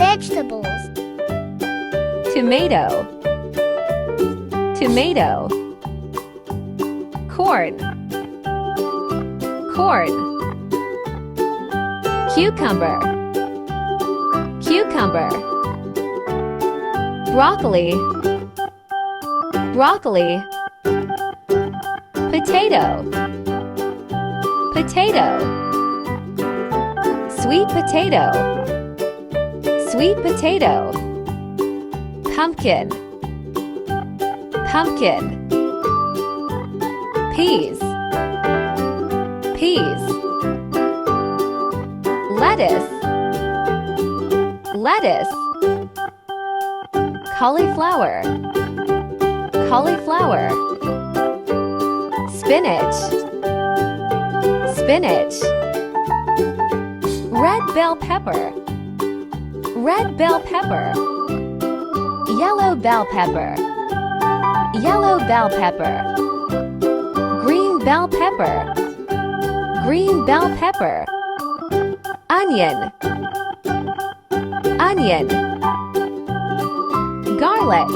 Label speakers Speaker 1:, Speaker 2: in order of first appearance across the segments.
Speaker 1: Vegetables.
Speaker 2: Tomato. Tomato. Corn. Corn. Cucumber. Cucumber. Broccoli. Broccoli. Potato. Potato. Sweet potato. Sweet potato. Pumpkin. Pumpkin. Peas. Peas. Lettuce. Lettuce. Cauliflower. Cauliflower. Spinach. Spinach. Red bell pepper. Red bell pepper. Yellow bell pepper. Yellow bell pepper. Green bell pepper. Green bell pepper. Onion. Onion. Garlic.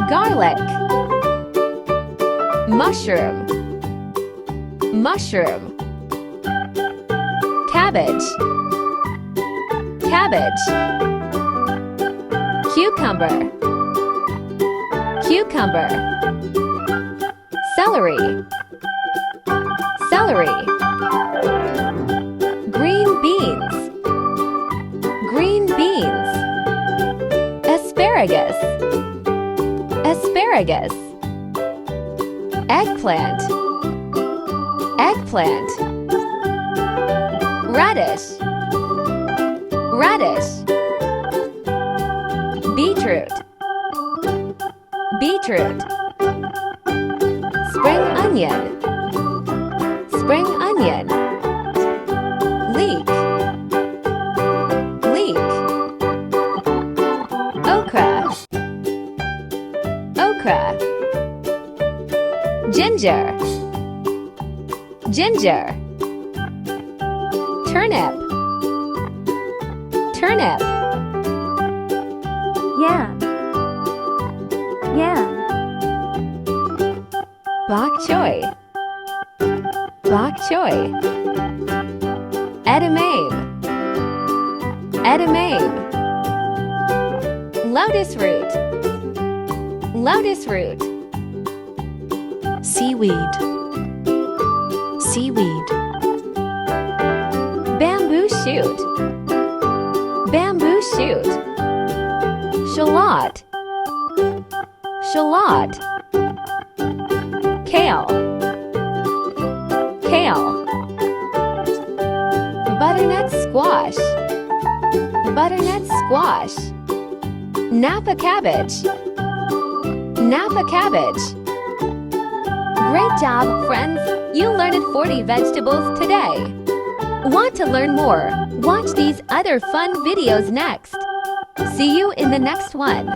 Speaker 2: Garlic. Mushroom. Mushroom. Cabbage. Cabbage. Cucumber. Cucumber. Celery. Celery. Green beans. Green beans. Asparagus. Asparagus. Eggplant. Eggplant. Radish. Radish. Beetroot. Beetroot. Spring onion. Spring onion. Leek. Leek. Okra. Okra. Ginger. Ginger. Turnip. Turnip.
Speaker 1: Yam. Yam.
Speaker 2: Bok choy. Bok choy. Edamame. Edamame. Lotus root. Lotus root.
Speaker 3: Seaweed. Seaweed.
Speaker 2: Bamboo shoot. Bamboo shoot. Shallot. Shallot. Kale. Kale. Butternut squash. Butternut squash. Napa cabbage. Napa cabbage. Great job, friends! You learned 40 vegetables today. Want to learn more? Watch these other fun videos next. See you in the next one.